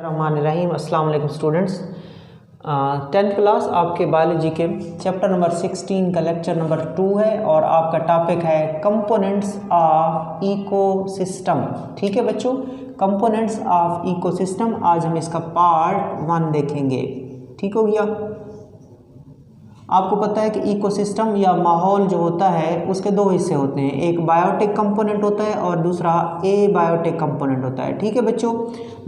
रहीम अस्सलाम वालेकुम students. 10th class आपके बायोलॉजी के चैप्टर नंबर 16 का लेक्चर नंबर 2 है और आपका टॉपिक है कंपोनेंट्स ऑफ इकोसिस्टम। ठीक है बच्चों, कंपोनेंट्स ऑफ इकोसिस्टम। आज हम इसका पार्ट 1 देखेंगे। ठीक हो गया। आपको पता है कि इकोसिस्टम या माहौल जो होता है उसके दो हिस्से होते हैं, एक बायोटिक कंपोनेंट होता है और दूसरा एबायोटिक कंपोनेंट होता है। ठीक है बच्चों,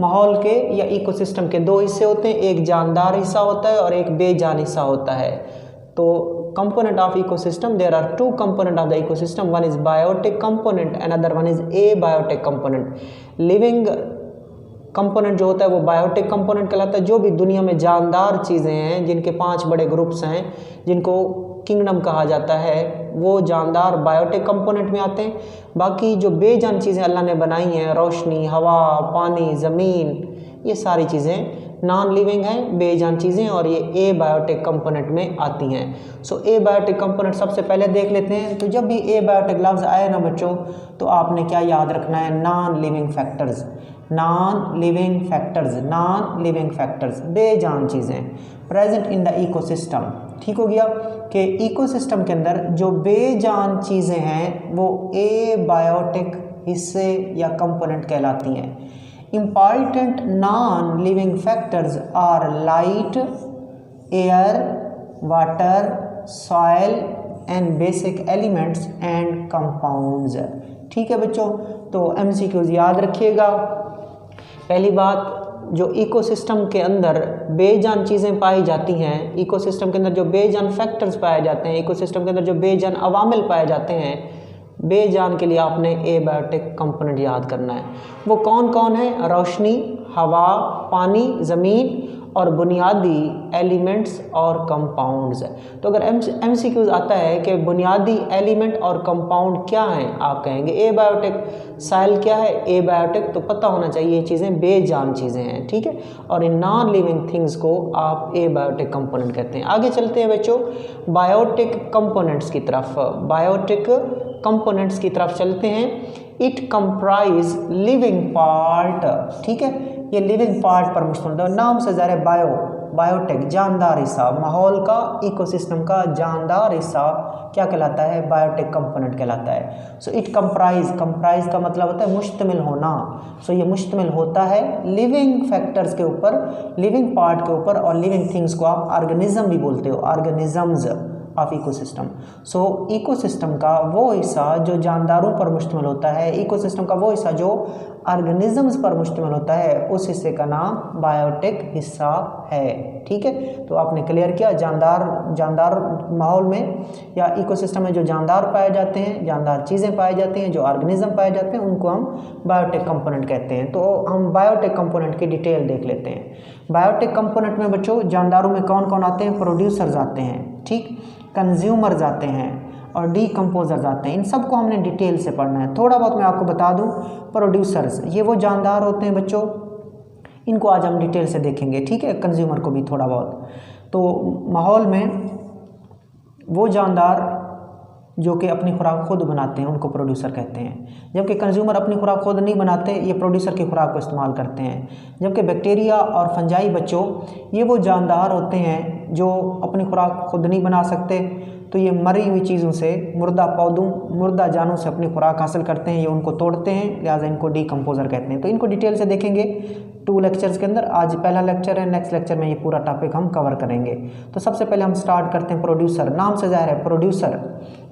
माहौल के या इकोसिस्टम के दो हिस्से होते हैं, एक जानदार हिस्सा होता है और एक बेजान हिस्सा होता है। तो component of ecosystem, there are two component of the ecosystem, one is biotic component, another one is abiotic component. Living component जो होता है वो बायोटिक कंपोनेंट कहलाता है। जो भी दुनिया में जानदार चीज़ें हैं जिनके 5 बड़े ग्रुप्स हैं जिनको किंगडम कहा जाता है, वो जानदार बायोटिक कंपोनेंट में आते हैं। बाकी जो बेजान चीज़ें अल्लाह ने बनाई हैं, रोशनी, हवा, पानी, ज़मीन, ये सारी चीज़ें नॉन लिविंग हैं, बेजान चीज़ें, और ये एबायोटिक कंपोनेंट में आती हैं। सो एबायोटिक कंपोनेंट सबसे पहले देख लेते हैं। तो जब भी एबायोटिक लफ्ज़ आए ना बच्चों, तो आपने क्या याद रखना है? Non living factors, non living factors, non living factors, बेजान चीज़ें प्रेजेंट इन द इकोसिस्टम। ठीक हो गया कि इकोसिस्टम के अंदर जो बेजान चीज़ें हैं वो एबायोटिक हिस्से या कंपोनेंट कहलाती हैं। Important non-living factors are light, air, water, soil and basic elements and compounds। ठीक है बच्चों, तो MCQs याद रखिएगा। पहली बात, जो इकोसिस्टम के अंदर बेजान चीज़ें पाई जाती हैं, इकोसिस्टम के अंदर जो बेजान फैक्टर्स पाए जाते हैं, इकोसिस्टम के अंदर जो बेजान अवामिल पाए जाते हैं, बेजान के लिए आपने एबायोटिक कंपोनेंट याद करना है। वो कौन कौन है? रोशनी, हवा, पानी, ज़मीन और बुनियादी एलिमेंट्स और कंपाउंड्स। तो अगर MCQs आता है कि बुनियादी एलिमेंट और कंपाउंड क्या हैं, आप कहेंगे एबायोटिक। साइल क्या है? एबायोटिक। तो पता होना चाहिए ये चीज़ें बेजान चीज़ें हैं। ठीक है, और इन नॉन लिविंग थिंग्स को आप एबायोटिक कंपोनेंट कहते हैं। आगे चलते हैं बच्चों बायोटिक कंपोनेंट्स की तरफ। बायोटिक कंपोनेंट्स की तरफ चलते हैं। It comprise living part. ठीक है, ये लिविंग पार्ट पर मुश्तमिल है। नाम से ज़ाहिर है बायो, बायोटिक, जानदार हिस्सा, माहौल का, इकोसिस्टम का जानदार हिस्सा क्या कहलाता है? बायोटिक कंपोनेंट कहलाता है। सो इट कंप्राइज, कंप्राइज का मतलब होता है मुश्तमिल होना। सो ये मुश्तमिल होता है लिविंग फैक्टर्स के ऊपर, लिविंग पार्ट के ऊपर, और लिविंग थिंग्स को आप ऑर्गेनिज्म भी बोलते हो, organisms of ecosystem. So ecosystem का वो हिस्सा जो जानदारों पर मुश्तमिल होता है, इकोसिस्टम का वो हिस्सा जो ऑर्गेनिजम्स पर मुश्तमिल होता है, उस हिस्से का नाम बायोटिक हिस्सा है। ठीक है, तो आपने क्लियर किया। जानदार माहौल में या इकोसिस्टम में जो जानदार पाए जाते हैं, जानदार चीज़ें पाई जाती हैं, जो ऑर्गेनिज्म पाए जाते हैं, उनको हम बायोटिक कंपोनेंट कहते हैं। तो हम बायोटिक कंपोनेंट की डिटेल देख लेते हैं। बायोटिक कंपोनेंट में बच्चों जानदारों में कौन कौन आते हैं? प्रोड्यूसर्स आते हैं, ठीक, कंज्यूमर्स आते हैं और डीकम्पोजर्स आते हैं। इन सब को हमने डिटेल से पढ़ना है। थोड़ा बहुत मैं आपको बता दूं, प्रोड्यूसर्स ये वो जानदार होते हैं बच्चों, इनको आज हम डिटेल से देखेंगे। ठीक है, कंज्यूमर को भी थोड़ा बहुत। तो माहौल में वो जानदार जो कि अपनी खुराक खुद बनाते हैं उनको प्रोड्यूसर कहते हैं, जबकि कंज्यूमर अपनी खुराक खुद नहीं बनाते, ये प्रोड्यूसर की खुराक को इस्तेमाल करते हैं। जबकि बैक्टीरिया और फंजाई बच्चों ये वो जानदार होते हैं जो अपनी खुराक खुद नहीं बना सकते, तो ये मरी हुई चीज़ों से, मुर्दा पौधों, मुर्दा जानों से अपनी खुराक हासिल करते हैं, ये उनको तोड़ते हैं, लिहाजा इनको डीकम्पोजर कहते हैं। तो इनको डिटेल से देखेंगे 2 लेक्चर्स के अंदर। आज पहला लेक्चर है, नेक्स्ट लेक्चर में ये पूरा टॉपिक हम कवर करेंगे। तो सबसे पहले हम स्टार्ट करते हैं प्रोड्यूसर। नाम से ज़ाहिर है प्रोड्यूसर,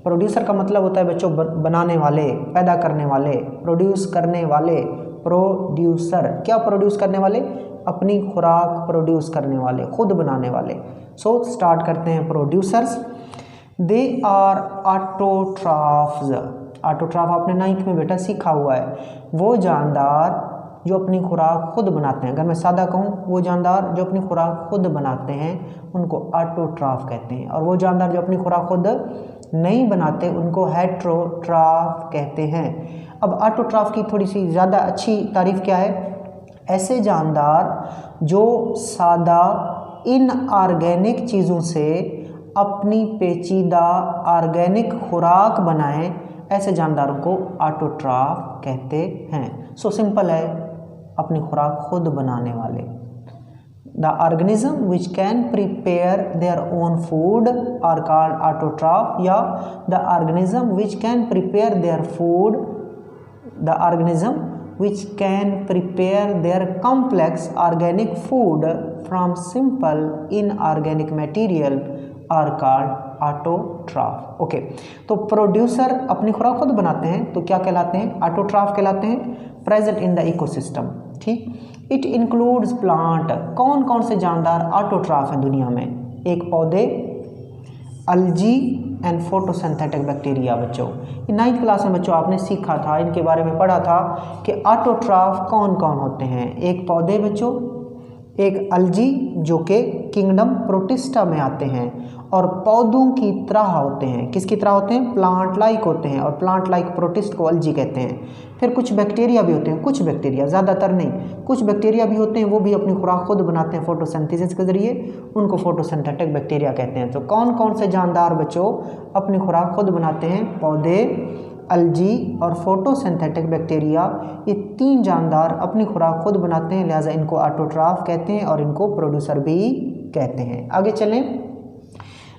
प्रोड्यूसर का मतलब होता है बच्चों बनाने वाले, पैदा करने वाले, प्रोड्यूस करने वाले, प्रोड्यूसर। क्या प्रोड्यूस करने वाले? अपनी खुराक प्रोड्यूस करने वाले, खुद बनाने वाले। सो स्टार्ट करते हैं producers. They are autotrophs. Autotroph आपने 9th में बेटा सीखा हुआ है, वो जानदार जो अपनी खुराक खुद बनाते हैं। अगर मैं सादा कहूँ, वो जानदार जो अपनी खुराक खुद बनाते हैं उनको ऑटोट्रॉफ कहते हैं, और वो जानदार जो अपनी खुराक खुद नहीं बनाते उनको हेट्रोट्रॉफ कहते हैं। अब ऑटोट्रॉफ की थोड़ी सी ज़्यादा अच्छी तारीफ क्या है? ऐसे जानदार जो सादा इनऑर्गेनिक चीज़ों से अपनी पेचीदा ऑर्गेनिक खुराक बनाएं, ऐसे जानदारों को ऑटोट्रॉफ कहते हैं। सो सिंपल है, अपनी खुराक खुद बनाने वाले। The organism which can prepare their own food are called autotroph, या the organism which can prepare their food, the organism which can prepare their complex organic food from simple inorganic material are called autotroph। Okay, तो producer अपनी खुराक खुद बनाते हैं तो क्या कहलाते हैं? ऑटोट्रॉफ कहलाते हैं। प्रेजेंट इन द इकोसिस्टम, ठीक। इट इंक्लूड्स प्लांट, कौन कौन से जानदार ऑटोट्रॉफ हैं दुनिया में? एक पौधे, अल्जी एंड फोटोसिंथेटिक बैक्टीरिया। बच्चों 9th क्लास में बच्चों आपने सीखा था, इनके बारे में पढ़ा था कि ऑटोट्रॉफ कौन कौन होते हैं। एक पौधे बच्चों, एक अल्जी जो कि किंगडम प्रोटिस्टा में आते हैं और पौधों की तरह होते हैं। किसकी तरह होते हैं? प्लांट लाइक होते हैं, और प्लांट लाइक प्रोटिस्ट को अल्जी कहते हैं। फिर कुछ बैक्टीरिया भी होते हैं, कुछ बैक्टीरिया, ज़्यादातर नहीं, कुछ बैक्टीरिया भी होते हैं, वो भी अपनी खुराक खुद बनाते हैं फोटोसिंथेसिस के ज़रिए, उनको फोटोसिंथेटिक बैक्टीरिया कहते हैं। तो कौन कौन से जानदार बच्चों अपनी खुराक खुद बनाते हैं? पौधे, अल्जी और फोटोसिंथेटिक बैक्टीरिया, ये 3 जानदार अपनी खुराक खुद बनाते हैं, लिहाजा इनको ऑटोट्रॉफ कहते हैं और इनको प्रोड्यूसर भी कहते हैं। आगे चलें।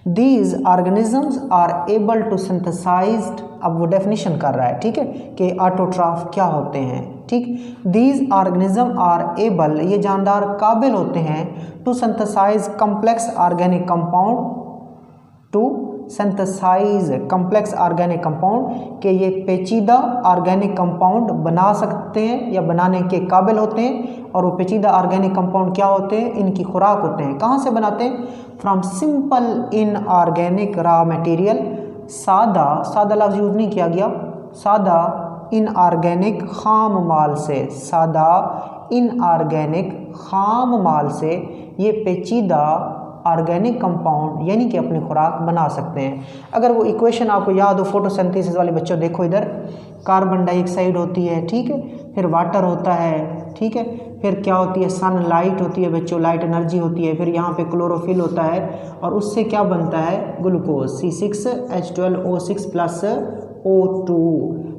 These organisms are able to synthesize, अब वो डेफिनेशन कर रहा है, ठीक है, कि ऑटोट्रॉफ क्या होते हैं, ठीक। These organisms are able, ये जानदार काबिल होते हैं, to synthesize complex organic compound, to synthesize complex organic compound, के ये पेचीदा ऑर्गेनिक कंपाउंड बना सकते हैं या बनाने के काबिल होते हैं। और वो पेचीदा ऑर्गेनिक कंपाउंड क्या होते हैं? इनकी खुराक होते हैं। कहाँ से बनाते हैं? From simple inorganic raw material, सादा लफ्ज़ यूज़ नहीं किया गया, सादा इनऑर्गेनिक खाम माल से, सादा इनऑर्गेनिक खाम माल से ये पेचीदा ऑर्गेनिक कंपाउंड यानी कि अपनी खुराक बना सकते हैं। अगर वो इक्वेशन आपको याद हो फोटोसिंथेसिस वाले बच्चों, देखो इधर कार्बन डाइऑक्साइड होती है, ठीक है, फिर वाटर होता है, ठीक है, फिर क्या होती है? सनलाइट होती है बच्चों, लाइट एनर्जी होती है, फिर यहाँ पे क्लोरोफिल होता है और उससे क्या बनता है? Glucose, C6H12O6 plus O2।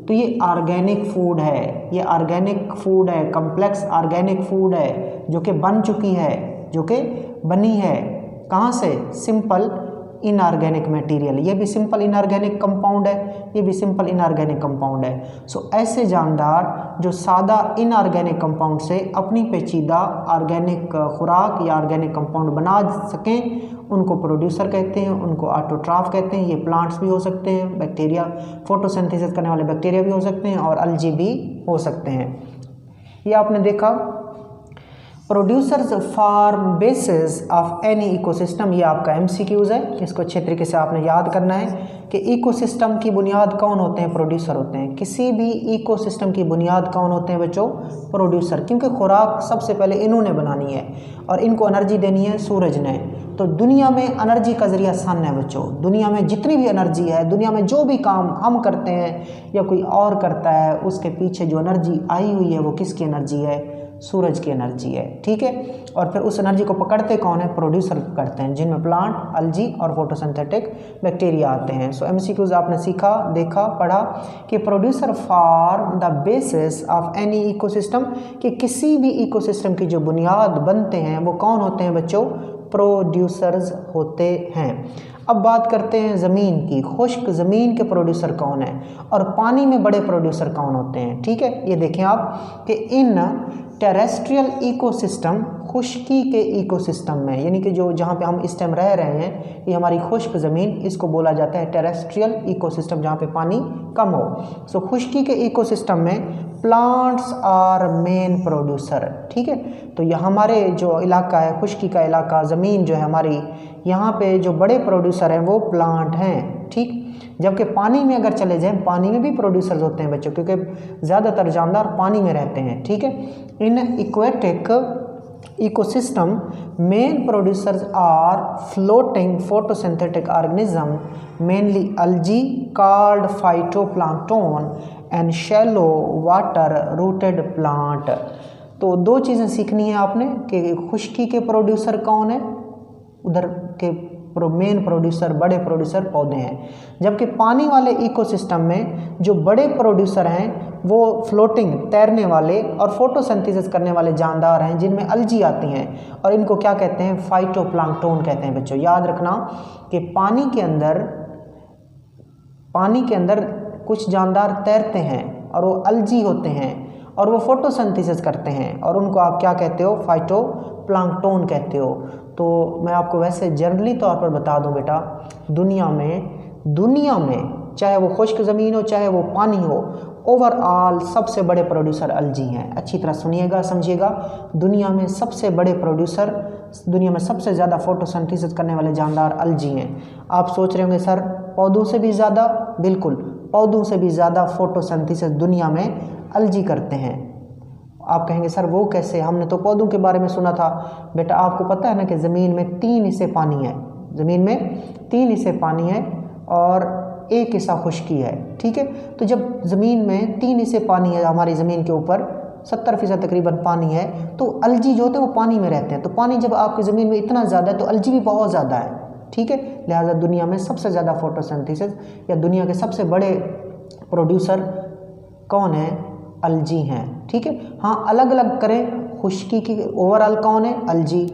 तो ये ऑर्गेनिक फूड है, ये ऑर्गेनिक फूड है, कम्प्लेक्स ऑर्गेनिक फूड है जो कि बन चुकी है, जो कि बनी है कहाँ से? Simple inorganic material. ये भी सिंपल इनऑर्गेनिक कंपाउंड है, ये भी सिंपल इनऑर्गेनिक कंपाउंड है। सो ऐसे जानदार जो सादा इनऑर्गेनिक कंपाउंड से अपनी पेचीदा ऑर्गेनिक खुराक या ऑर्गेनिक कंपाउंड बना सकें, उनको प्रोड्यूसर कहते हैं, उनको ऑटोट्रॉफ कहते हैं। ये प्लांट्स भी हो सकते हैं, बैक्टीरिया फोटोसिंथेसिस करने वाले बैक्टीरिया भी हो सकते हैं, और अल्जी भी हो सकते हैं। ये आपने देखा producers form basis of any ecosystem, ये आपका MCQs है, इसको अच्छे तरीके से आपने याद करना है कि इकोसिस्टम की बुनियाद कौन होते हैं? प्रोड्यूसर होते हैं। किसी भी इकोसिस्टम की बुनियाद कौन होते हैं बच्चों? प्रोड्यूसर, क्योंकि खुराक सबसे पहले इन्होंने बनानी है और इनको एनर्जी देनी है सूरज ने। तो दुनिया में एनर्जी का ज़रिया सन है बच्चों। दुनिया में जितनी भी एनर्जी है, दुनिया में जो भी काम हम करते हैं या कोई और करता है, उसके पीछे जो एनर्जी आई हुई है वो किसकी एनर्जी है? सूरज की एनर्जी है, ठीक है। और फिर उस एनर्जी को पकड़ते कौन है? प्रोड्यूसर पकड़ते हैं, जिनमें प्लांट, अल्जी और फोटोसिंथेटिक बैक्टीरिया आते हैं। सो MCQs आपने सीखा, देखा, पढ़ा कि producer form the basis of any ecosystem, कि किसी भी इकोसिस्टम की जो बुनियाद बनते हैं वो कौन होते हैं बच्चों? प्रोड्यूसर्स होते हैं। अब बात करते हैं ज़मीन की। खुश्क ज़मीन के प्रोड्यूसर कौन है और पानी में बड़े प्रोड्यूसर कौन होते हैं, ठीक है। ये देखें आप कि इन टेरेस्ट्रियल इकोसिस्टम, खुश्की के इकोसिस्टम में, यानी कि जो जहाँ पे हम इस टाइम रह रहे हैं, ये हमारी खुश्क ज़मीन, इसको बोला जाता है टेरेस्ट्रियल इकोसिस्टम, जहाँ पे पानी कम हो। सो खुश्की के इकोसिस्टम में प्लांट्स आर मेन प्रोड्यूसर, ठीक है। तो यह हमारे जो इलाका है, खुश्की का इलाका, ज़मीन जो है हमारी, यहाँ पे जो बड़े प्रोड्यूसर हैं वो प्लांट हैं, ठीक। जबकि पानी में अगर चले जाएं, पानी में भी प्रोड्यूसर्स होते हैं बच्चों, क्योंकि ज़्यादातर जानदार पानी में रहते हैं, ठीक है। In aquatic ecosystem main producers are floating photosynthetic organism, mainly algae called phytoplankton and shallow water rooted plant. तो 2 चीज़ें सीखनी है आपने कि खुश्की के प्रोड्यूसर कौन है, उधर के मेन प्रोड्यूसर, बड़े प्रोड्यूसर पौधे हैं। जबकि पानी वाले इकोसिस्टम में जो बड़े प्रोड्यूसर हैं वो फ्लोटिंग, तैरने वाले और फोटोसिंथेसिस करने वाले जानदार हैं, जिनमें अलजी आती हैं, और इनको क्या कहते हैं? फाइटोप्लैंक्टन कहते हैं। बच्चों याद रखना कि पानी के अंदर कुछ जानदार तैरते हैं और वो अलजी होते हैं और वो फोटोसिंथेसिस करते हैं, और उनको आप क्या कहते हो? फाइटोप्लैंक्टन कहते हो। तो मैं आपको वैसे जनरली तौर पर बता दूं बेटा, दुनिया में चाहे वो खुश्क ज़मीन हो चाहे वो पानी हो, ओवरऑल सबसे बड़े प्रोड्यूसर अलजी हैं। अच्छी तरह सुनिएगा, समझिएगा। दुनिया में सबसे बड़े प्रोड्यूसर, दुनिया में सबसे ज़्यादा फोटोसिंथेसिस करने वाले जानदार अलजी हैं। आप सोच रहे होंगे सर पौधों से भी ज़्यादा? बिल्कुल, पौधों से भी ज़्यादा फोटोसिंथेसिस दुनिया में अलजी करते हैं। आप कहेंगे सर वो कैसे? हमने तो पौधों के बारे में सुना था। बेटा आपको पता है ना कि ज़मीन में 3 हिस्से पानी है, ज़मीन में 3 हिस्से पानी है और 1 हिस्सा खुश्की है। ठीक है, तो जब ज़मीन में 3 हिस्से पानी है, हमारी ज़मीन के ऊपर 70% तकरीबन पानी है, तो अलजी जो होते हैं वो पानी में रहते हैं। तो पानी जब आपकी ज़मीन में इतना ज़्यादा है तो अलजी भी बहुत ज़्यादा है। ठीक है, लिहाजा दुनिया में सबसे ज़्यादा फोटोसिंथेसिस या दुनिया के सबसे बड़े प्रोड्यूसर कौन है? अलजी हैं। ठीक है, हाँ अलग अलग करें, खुश्की की ओवरऑल कौन है? अलजी।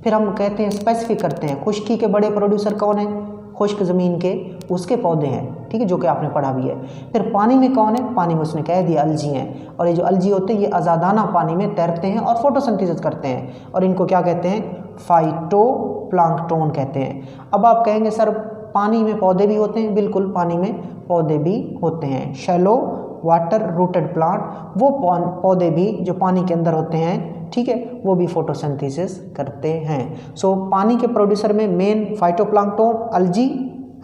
फिर हम कहते हैं स्पेसिफिक करते हैं, खुश्की के बड़े प्रोड्यूसर कौन है? खुश्क ज़मीन के उसके पौधे हैं। ठीक है, जो कि आपने पढ़ा भी है। फिर पानी में कौन है? पानी में उसने कह दिया अलजी हैं, और ये जो अलजी होते हैं ये आज़ादाना पानी में तैरते हैं और फोटोसिंथेसिस करते हैं, और इनको क्या कहते हैं? फाइटोप्लैंक्टन कहते हैं। अब आप कहेंगे सर पानी में पौधे भी होते हैं? बिल्कुल, पानी में पौधे भी होते हैं। शैलो वाटर रूटेड प्लांट, वो पौधे भी जो पानी के अंदर होते हैं, ठीक है, वो भी फोटोसिंथेसिस करते हैं। सो पानी के प्रोड्यूसर में मेन फाइटोप्लैंक्टन, अलजी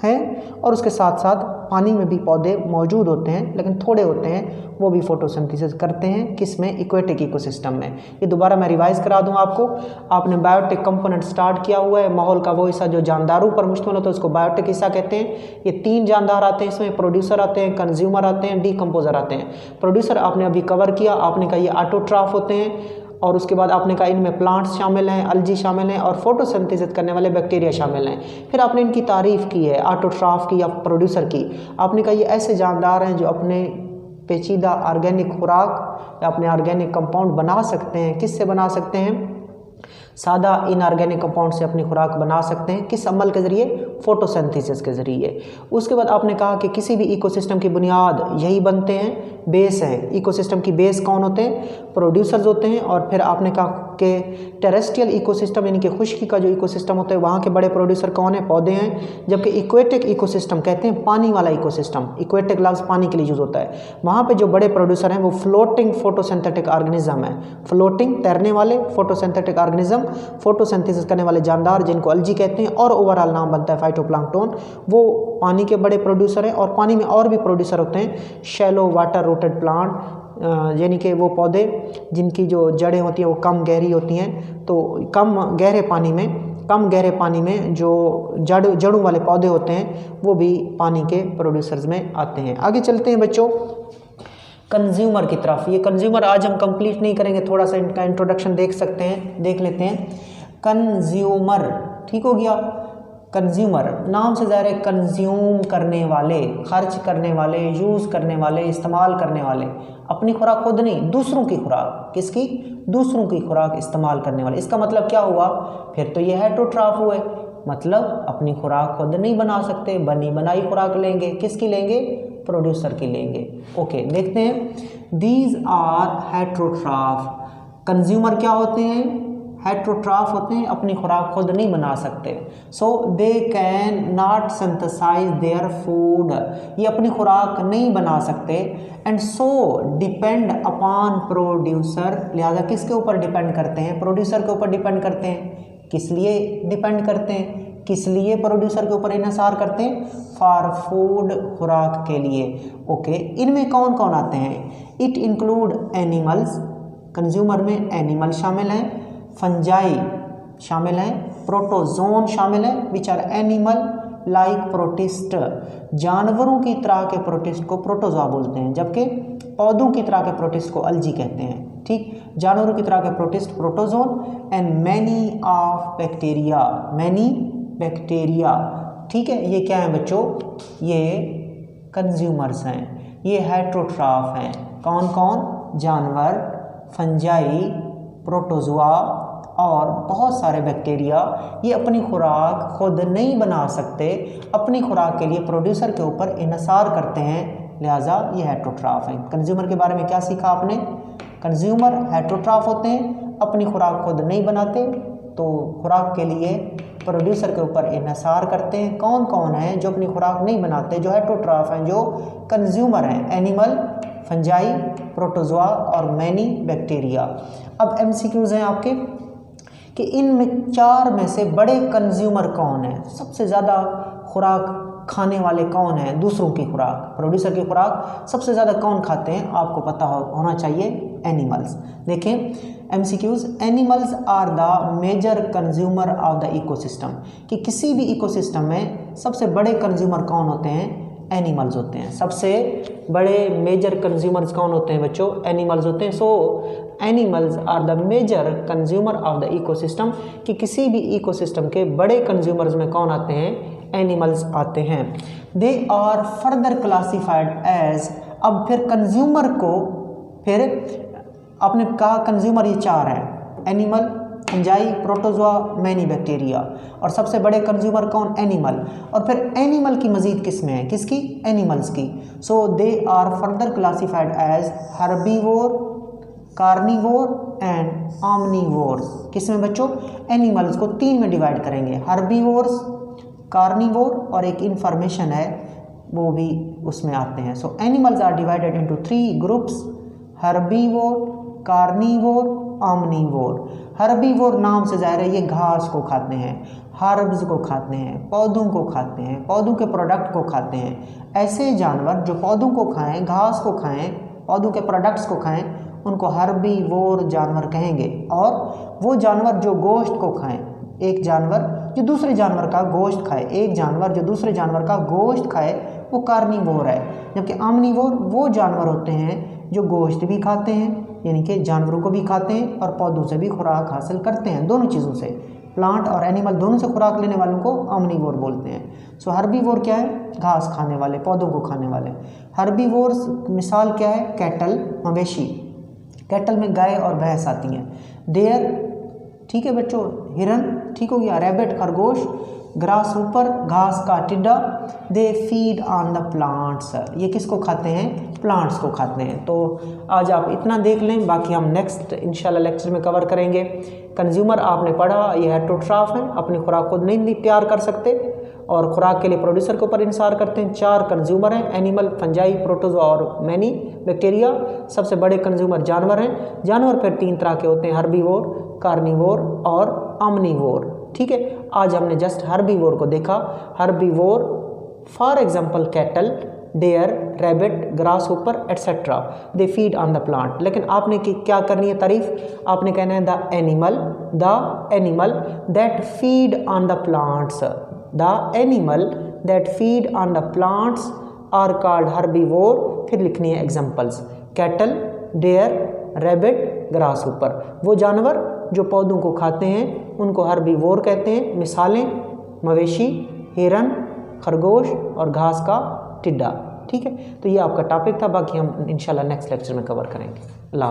हैं, और उसके साथ साथ पानी में भी पौधे मौजूद होते हैं लेकिन थोड़े होते हैं, वो भी फोटोसिंथेसिस करते हैं। किस में? इक्वेटिक इकोसिस्टम में। ये दोबारा मैं रिवाइज करा दूं आपको। आपने बायोटिक कंपोनेंट स्टार्ट किया हुआ है, माहौल का वो हिस्सा जो जानदारों पर मुश्तमिल होता है उसको बायोटिक हिस्सा कहते हैं। ये 3 जानदार आते हैं, इसमें प्रोड्यूसर आते हैं, कंज्यूमर आते हैं, डीकम्पोजर आते हैं। प्रोड्यूसर आपने अभी कवर किया, आपने कहा ये ऑटोट्रॉफ होते हैं, और उसके बाद आपने कहा इनमें प्लांट्स शामिल हैं, अलजी शामिल हैं, और फोटोसिंथेसिस करने वाले बैक्टीरिया शामिल हैं। फिर आपने इनकी तारीफ़ की है, ऑटोट्रॉफ की या प्रोड्यूसर की। आपने कहा ये ऐसे जानदार हैं जो अपने पेचीदा ऑर्गेनिक खुराक या अपने ऑर्गेनिक कंपाउंड बना सकते हैं। किससे बना सकते हैं? सादा इनऑर्गेनिक कंपाउंड से अपनी खुराक बना सकते हैं। किस अमल के ज़रिए? फोटोसिंथेसिस के ज़रिए। उसके बाद आपने कहा कि किसी भी इकोसिस्टम की बुनियाद यही बनते हैं, बेस है। इकोसिस्टम की बेस कौन होते हैं? प्रोड्यूसर्स होते हैं। और फिर आपने कहा कि टेरेस्ट्रियल इकोसिस्टम यानी कि खुश्की का जो इकोसिस्टम होता है वहाँ के बड़े प्रोड्यूसर कौन है? पौधे हैं। जबकि इक्वेटिक इकोसिस्टम कहते हैं पानी वाला इकोसिस्टम, इक्वेटिक लफ्ज़ पानी के लिए यूज़ होता है, वहाँ पे जो बड़े प्रोड्यूसर हैं वो फ्लोटिंग फोटोसिंथेटिक ऑर्गेनिज्म है। फ्लोटिंग, तैरने वाले फोटोसिंथेटिक ऑर्गेनिज्म, फोटोसिंथेसिस करने वाले जानदार जिनको अलजी कहते हैं, और ओवरऑल नाम बनता है फाइटोप्लैंक्टन। वो पानी के बड़े प्रोड्यूसर हैं। और पानी में और भी प्रोड्यूसर होते हैं, शैलो वाटर रूटेड प्लांट, यानी कि वो पौधे जिनकी जो जड़ें होती हैं वो कम गहरी होती हैं। तो कम गहरे पानी में जो जड़ों वाले पौधे होते हैं वो भी पानी के प्रोड्यूसर्स में आते हैं। आगे चलते हैं बच्चों कंज्यूमर की तरफ। ये कंज्यूमर आज हम कंप्लीट नहीं करेंगे, थोड़ा सा इनका इंट्रोडक्शन देख लेते हैं। कंज्यूमर, ठीक हो गया। कंज्यूमर नाम से ज़ाहिर है, कंज्यूम करने वाले, खर्च करने वाले, यूज़ करने वाले, इस्तेमाल करने वाले। अपनी खुराक खुद नहीं, दूसरों की खुराक। किसकी? दूसरों की खुराक इस्तेमाल करने वाले। इसका मतलब क्या हुआ? फिर तो ये हेटेरोट्रॉफ हुए, मतलब अपनी खुराक खुद नहीं बना सकते, बनी बनाई खुराक लेंगे। किसकी लेंगे? प्रोड्यूसर की लेंगे। ओके, देखते हैं। These are heterotroph. कंज्यूमर क्या होते हैं? हेटेरोट्रॉफ होते हैं, अपनी खुराक खुद नहीं बना सकते। So they can not synthesise their food, ये अपनी खुराक नहीं बना सकते। And so depend upon producer, लिहाजा किसके ऊपर डिपेंड करते हैं? प्रोड्यूसर के ऊपर डिपेंड करते हैं। किस लिए डिपेंड करते हैं? किस लिए प्रोड्यूसर के ऊपर इन्हिसार करते हैं? फॉर फूड, खुराक के लिए। ओके, इनमें कौन कौन आते हैं? इट इंक्लूड एनिमल्स, कंज्यूमर में एनिमल शामिल हैं, फंजाई शामिल हैं, प्रोटोजोन शामिल हैं, which are animal like protist, जानवरों की तरह के प्रोटिस्ट को प्रोटोजोआ बोलते हैं, जबकि पौधों की तरह के प्रोटिस्ट को अलजी कहते हैं। ठीक, जानवरों की तरह के protist protozoan, and many of bacteria, many bacteria. ठीक है, ये क्या है बच्चों, ये कंज्यूमर्स हैं, ये हेट्रोट्राफ हैं। कौन कौन, जानवर, फंजाई, प्रोटोजुआ और बहुत सारे बैक्टीरिया। ये अपनी खुराक खुद नहीं बना सकते, अपनी खुराक के लिए प्रोड्यूसर के ऊपर इन्हिसार करते हैं, लिहाजा ये हेट्रोट्राफ हैं। कंज्यूमर के बारे में क्या सीखा आपने, कंज्यूमर हेट्रोट्राफ होते हैं, अपनी खुराक खुद नहीं बनाते तो खुराक के लिए प्रोड्यूसर के ऊपर इन्हिसार करते हैं। कौन कौन है जो अपनी खुराक नहीं बनाते, जो हेट्रोट्राफ हैं, जो कंज्यूमर हैं, एनिमल, फंजाई, प्रोटोजोआ और मैनी बैक्टीरिया। अब एमसीक्यूज हैं आपके कि इनमें चार में से बड़े कंज्यूमर कौन है, सबसे ज़्यादा खुराक खाने वाले कौन हैं, दूसरों की खुराक, प्रोड्यूसर की खुराक सबसे ज़्यादा कौन खाते हैं, आपको पता होना चाहिए, एनिमल्स। देखें MCQs, animals are the major consumer of the ecosystem, कि किसी भी इकोसिस्टम में सबसे बड़े कंज्यूमर कौन होते हैं, एनिमल्स होते हैं। सबसे बड़े मेजर कंज्यूमर्स कौन होते हैं बच्चों, एनिमल्स होते हैं। So animals are the major consumer of the ecosystem, कि किसी भी इकोसिस्टम के बड़े कंज्यूमर्स में कौन आते हैं, एनिमल्स आते हैं। They are further classified as, अब फिर कंज्यूमर को, फिर आपने कहा कंज्यूमर ये चार हैं, animal, fungi, protozoa, many bacteria, और सबसे बड़े कंज्यूमर कौन, एनिमल। और फिर एनिमल की मजीद किस्में हैं, किसकी, एनिमल्स की। So they are further classified as herbivore, carnivore and omnivore. किसमें बच्चों, एनिमल्स को तीन में डिवाइड करेंगे, हर्बीवोर्स, कार्निवोर और एक इंफॉर्मेशन है वो भी उसमें आते हैं। So animals are divided into 3 groups, herbivore, carnivore, omnivore. Herbivore नाम से जाहिर है ये घास को खाते हैं, हर्ब्स को खाते हैं, पौधों को खाते हैं, पौधों के प्रोडक्ट को खाते हैं। ऐसे जानवर जो पौधों को खाएं, घास को खाएं, पौधों के प्रोडक्ट्स को खाएं, उनको हर्बीवोर जानवर कहेंगे। और वो जानवर जो गोश्त को खाएं, एक जानवर जो दूसरे जानवर का गोश्त खाए, एक जानवर जो दूसरे जानवर का गोश्त खाए, वो कार्निवोर है। जबकि ऑमनीवोर वो जानवर होते हैं जो गोश्त भी खाते हैं, यानी कि जानवरों को भी खाते हैं और पौधों से भी खुराक हासिल करते हैं, दोनों चीज़ों से, प्लांट और एनिमल दोनों से खुराक लेने वालों को ऑमनीवोर बोलते हैं। सो हर्बीवोर क्या है, घास खाने वाले, पौधों को खाने वाले। हर्बीवोर्स मिसाल क्या है, कैटल, मवेशी, कैटल में गाय और भैंस आती हैं। डेयर, ठीक है बच्चों, हिरन, ठीक हो गया, रैबिट, खरगोश, ग्रास ऊपर, घास का टिड्डा। दे फीड ऑन द प्लांट्स, ये किसको खाते हैं, प्लांट्स को खाते हैं। तो आज आप इतना देख लें, बाकी हम नेक्स्ट इंशाल्लाह लेक्चर में कवर करेंगे। कंज्यूमर आपने पढ़ा, ये हेट्रोट्राफ हैं, अपनी खुराक खुद नहीं तैयार कर सकते और खुराक के लिए प्रोड्यूसर के ऊपर इंसार करते हैं। चार कंज्यूमर हैं, एनिमल, फंजाई, प्रोटोजोआ और मैनी बैक्टीरिया। सबसे बड़े कंज्यूमर जानवर हैं। जानवर फिर तीन तरह के होते हैं, हर्बीवोर, कार्निवोर और ऑमनीवोर। ठीक है, आज हमने जस्ट हर्बीवोर को देखा। Herbivore for example cattle, deer, rabbit, grasshopper etcetera, they feed on the plant. लेकिन आपने क्या करनी है तारीफ, आपने कहना है the animal that feed on the plants, the animal that feed on the plants are called herbivore. फिर लिखनी है examples, cattle, deer, rabbit, grasshopper. वो जानवर जो पौधों को खाते हैं उनको हर्बीवोर कहते हैं। मिसालें, मवेशी, हिरन, खरगोश और घास का टिड्डा। ठीक है, तो ये आपका टॉपिक था, बाकी हम इंशाल्लाह नेक्स्ट लेक्चर में कवर करेंगे। अल्लाह।